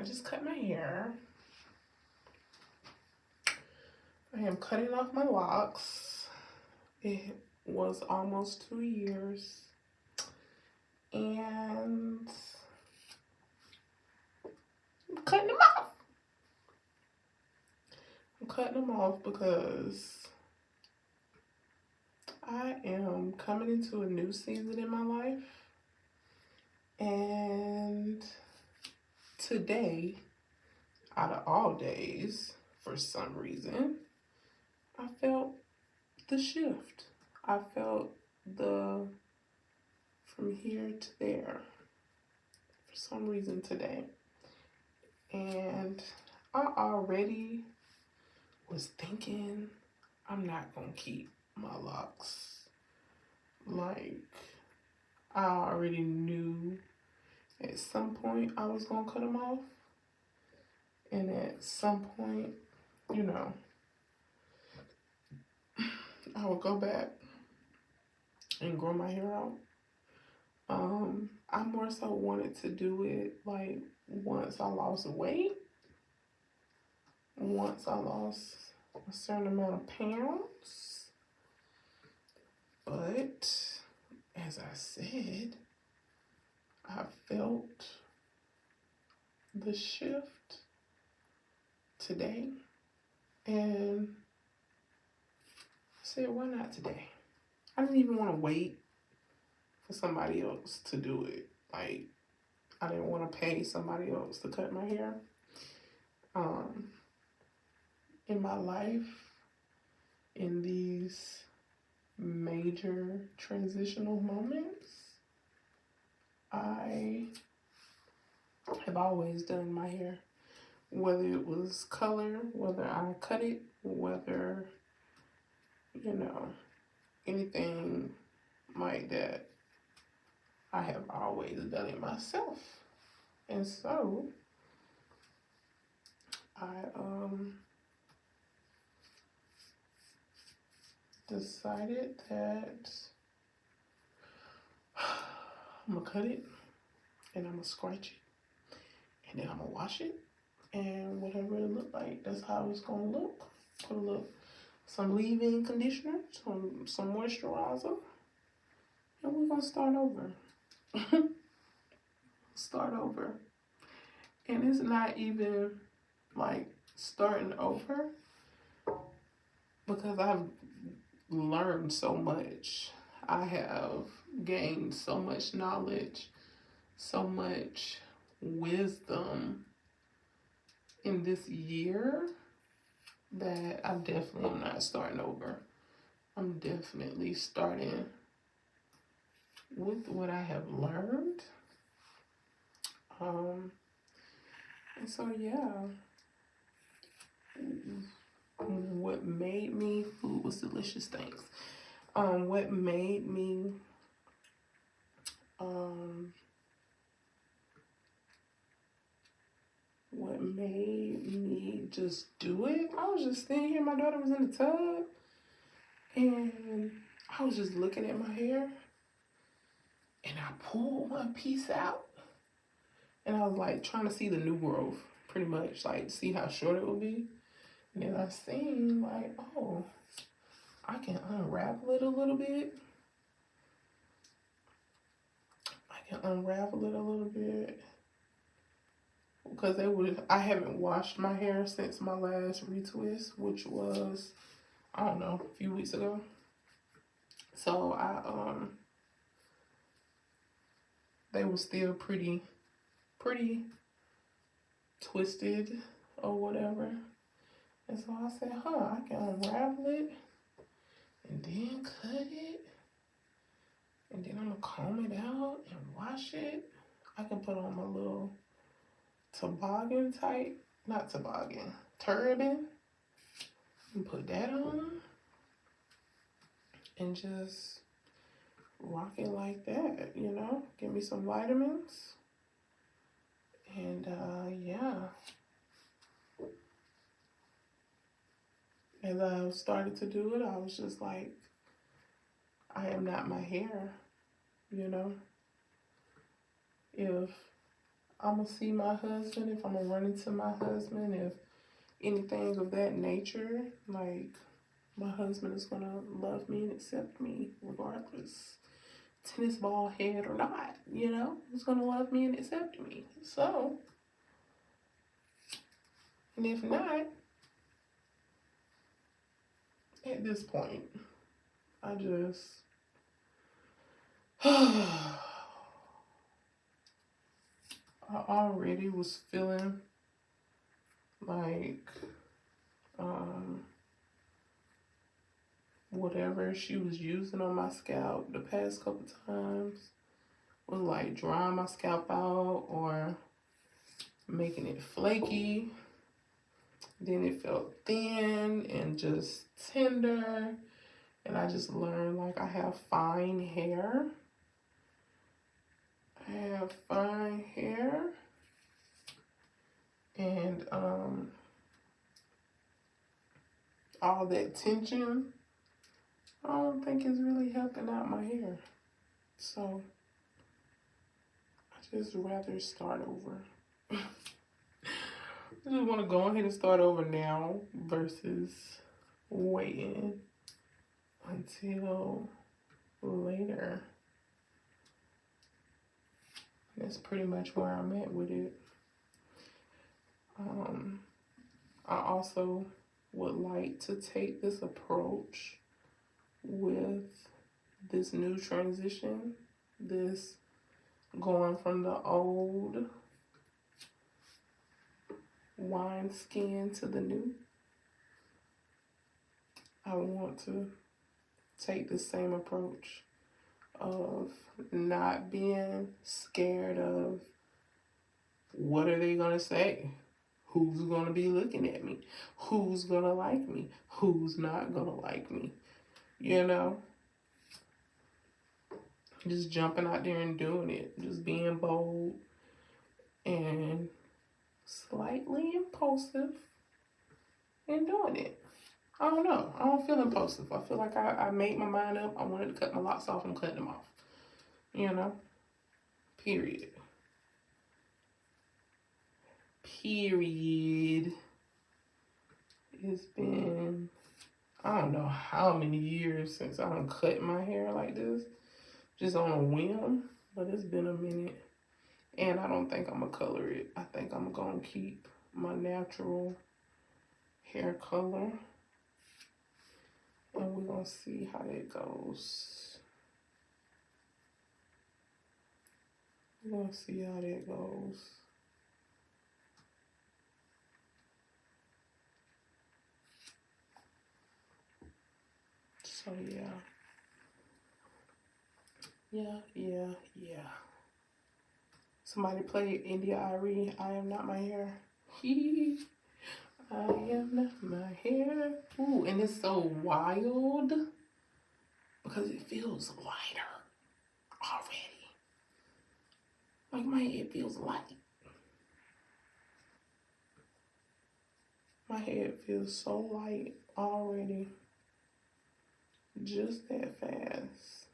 just cut my hair. I am cutting off my locks. It was almost 2 years. And I'm cutting them off. I'm cutting them off because I am coming into a new season in my life. And today, out of all days, for some reason, I felt the shift. I felt the from here to there for some reason today. And I already was thinking I'm not gonna keep my locks. Like, I already knew at some point I was gonna cut them off. And at some point, you know, I would go back and grow my hair out. I more so wanted to do it like once I lost weight, once I lost a certain amount of pounds. But as I said, I felt the shift today, and I said, why not today? I didn't even want to wait for somebody else to do it. Like, I didn't want to pay somebody else to cut my hair. In my life, in these major transitional moments, I have always done my hair. Whether it was color, whether I cut it, whether, you know, anything like that, I have always done it myself. And so I decided that I'm gonna cut it and I'm gonna scratch it and then I'm gonna wash it, and whatever it looked like, that's how it's gonna look. Put a little, some leave-in conditioner, some moisturizer, and we're gonna start over. Start over. And it's not even like starting over, because I've learned so much. I have gained so much knowledge, so much wisdom in this year that I definitely am not starting over. I'm definitely starting with what I have learned. And so, yeah, what made me, food was delicious, thanks. What made me, just do it, I was just sitting here, my daughter was in the tub, and I was just looking at my hair, and I pulled one piece out, and I was like trying to see the new growth, pretty much, like see how short it would be. And then I seen like, oh, I can unravel it a little bit. Because I haven't washed my hair since my last retwist, which was, I don't know, a few weeks ago. So they were still pretty twisted or whatever. And so I said, I can unravel it and then cut it. And then I'm gonna comb it out and wash it. I can put on my little turban, and put that on and just rock it like that, you know? Give me some vitamins. And yeah. As I started to do it, I was just like, I am not my hair, you know? If I'm gonna see my husband, if I'm gonna run into my husband, if anything of that nature, like my husband is gonna love me and accept me regardless, tennis ball head or not, you know, he's gonna love me and accept me. So, and if not, at this point, I just, I already was feeling like, whatever she was using on my scalp the past couple times was like drying my scalp out or making it flaky. Then it felt thin and just tender. And I just learned like I have fine hair. And all that tension, I don't think it's really helping out my hair. So I just rather start over. I just want to go ahead and start over now versus waiting until later. That's pretty much where I'm at with it. I also would like to take this approach with this new transition, this going from the old wine skin to the new. I want to take the same approach of not being scared of what are they gonna say, who's gonna be looking at me, who's gonna like me, who's not gonna like me, you know, just jumping out there and doing it, just being bold and slightly impulsive in doing it. I don't know. I don't feel impulsive. I feel like I made my mind up. I wanted to cut my locks off. I'm cutting them off. You know? Period. It's been, I don't know how many years since I done cut my hair like this. Just on a whim. But it's been a minute. And I don't think I'm going to color it. I think I'm going to keep my natural hair color. And we're going to see how that goes. We're going to see how that goes. So, yeah. Somebody play India Ari, I Am Not My Hair. I am not my hair. Ooh, and it's so wild because it feels lighter already. Like my head feels light. My head feels so light already. Just that fast.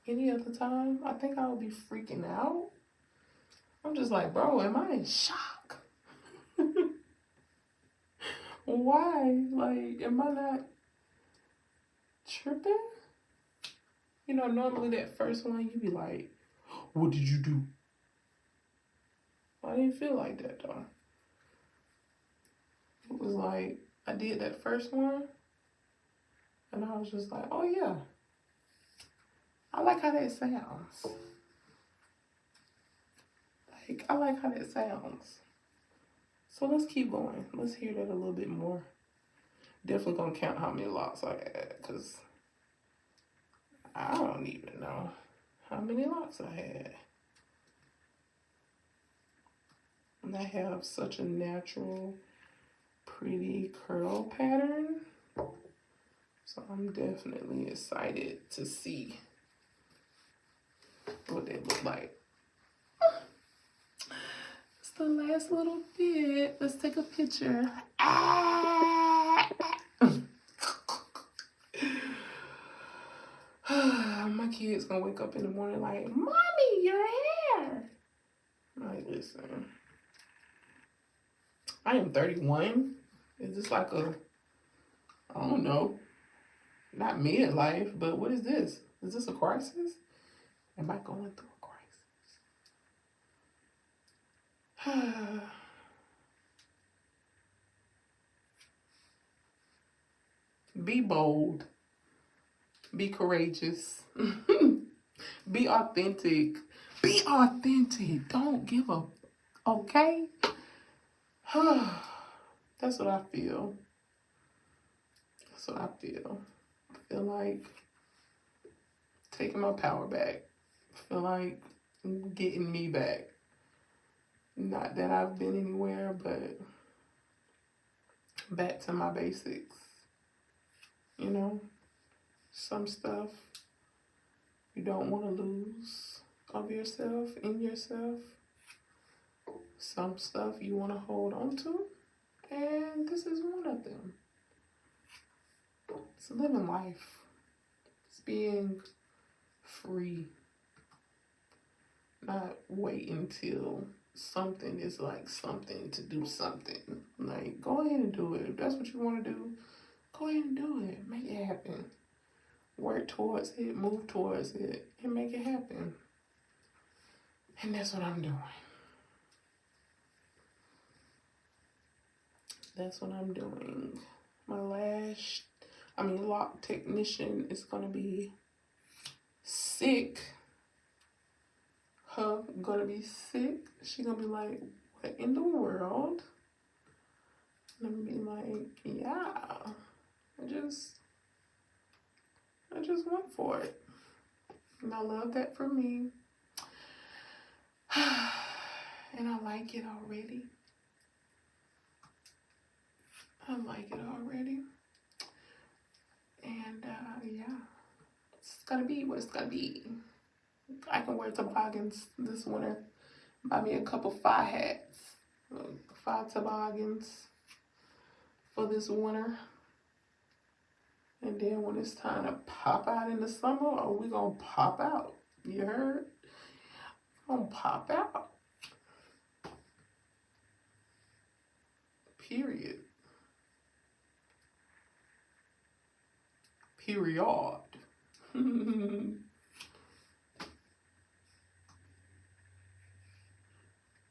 Any other time, I think I would be freaking out. I'm just like, bro, am I in shock? Why? Like, am I not tripping? You know, normally that first one, you be like, what did you do? I didn't feel like that, though. It was like, I did that first one, and I was just like, oh, yeah. I like how that sounds. Like, I like how that sounds. So let's keep going. Let's hear that a little bit more. Definitely gonna count how many locks I had, because I don't even know how many locks I had. And I have such a natural, pretty curl pattern. So I'm definitely excited to see what they look like. It's the last little bit. Let's take a picture. My kids gonna wake up in the morning like, Mommy, your hair. Like, listen, I am 31. Is this like a, I don't know, not midlife, but what is this? Is this a crisis? Am I going through a crisis? Be bold. Be courageous. Be authentic. Be authentic. Don't give up. Okay? That's what I feel. That's what I feel. I feel like taking my power back. I feel like getting me back. Not that I've been anywhere, but back to my basics. You know, some stuff you don't want to lose of yourself, in yourself. Some stuff you want to hold on to, and this is one of them. It's living life. It's being free. Not waiting till something is like something to do something. Like, go ahead and do it. If that's what you want to do, go ahead and do it. Make it happen. Work towards it, move towards it, and make it happen. And that's what I'm doing. That's what I'm doing. My lock technician is going to be sick. Her going to be sick. She's going to be like, what in the world? And I'm be like, yeah. I just went for it. And I love that for me. And I like it already. I like it already. And yeah, it's gonna be what it's gonna be. I can wear toboggans this winter. Buy me a couple fire hats, 5 toboggans for this winter. And then when it's time to pop out in the summer, we gonna pop out. You heard? Gonna pop out. Period. Period.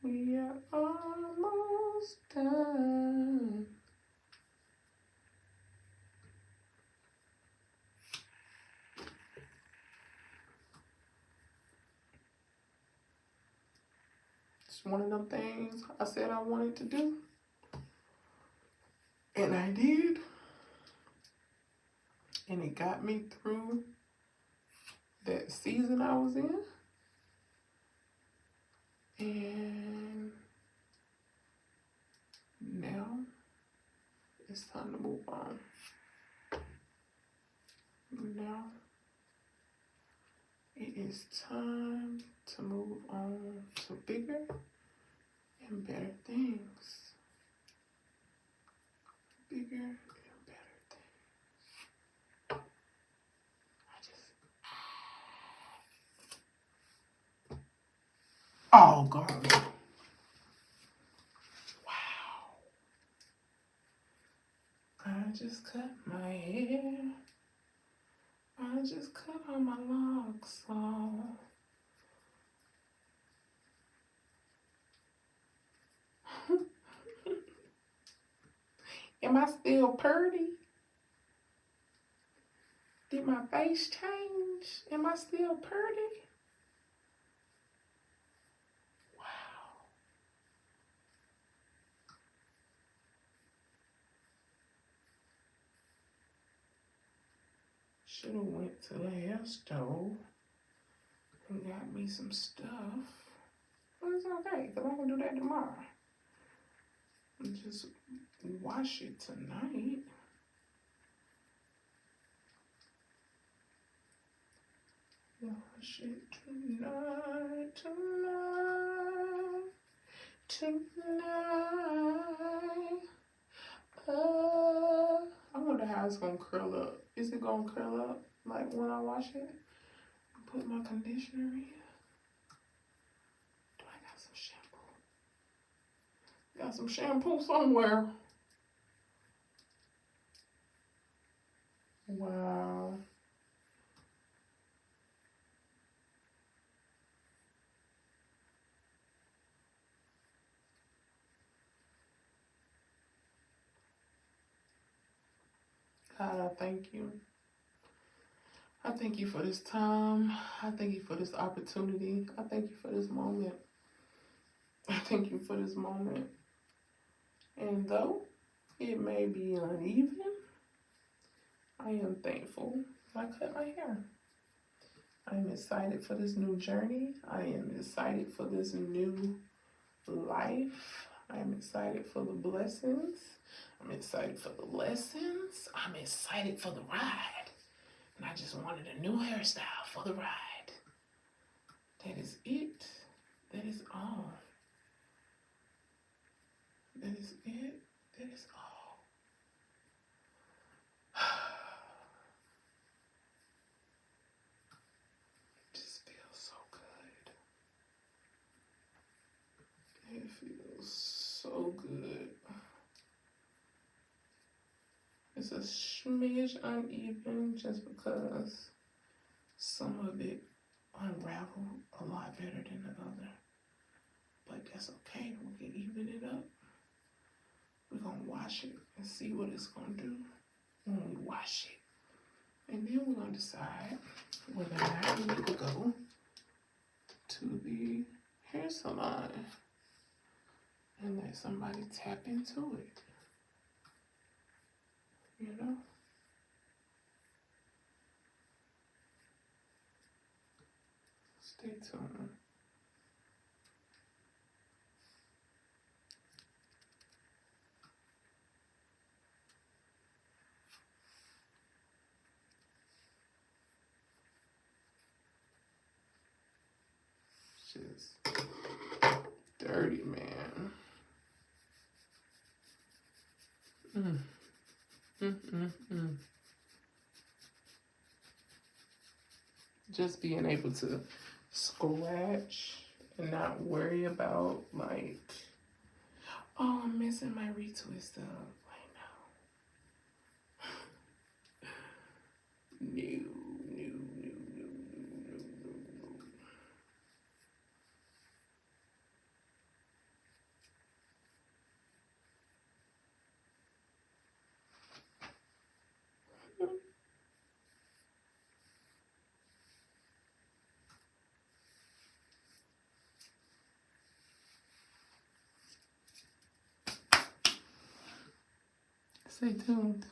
We are almost done. It's one of them things I said I wanted to do. And I did. And it got me through that season I was in. And now it's time to move on. Now it is time to move on to bigger and better things. Bigger and better things. Oh, God. Wow. I just cut my hair. I just cut all my locks off. Am I still pretty? Did my face change? Am I still pretty? Wow. Should have went to the hair store and got me some stuff. But it's okay, because I can do that tomorrow. And just wash it tonight. Wash it tonight, tonight. I wonder how it's gonna curl up. Is it gonna curl up like when I wash it? Put my conditioner in. Got some shampoo somewhere. Wow. God, I thank you. I thank you for this time. I thank you for this opportunity. I thank you for this moment. I thank you for this moment. And though it may be uneven, I am thankful I cut my hair. I am excited for this new journey. I am excited for this new life. I am excited for the blessings. I'm excited for the lessons. I'm excited for the ride. And I just wanted a new hairstyle for the ride. That is it. That is all. That is it. That is all. It just feels so good. It feels so good. It's a smidge uneven just because some of it unraveled a lot better than the other. But that's okay. We can even it up. We're going to wash it and see what it's going to do when we wash it. And then we're going to decide whether or not we need to go to the hair salon and let somebody tap into it. You know? Stay tuned. Just dirty, man. Just being able to scratch and not worry about like, oh, I'm missing my retwist up. Like, no. No. Stay tuned.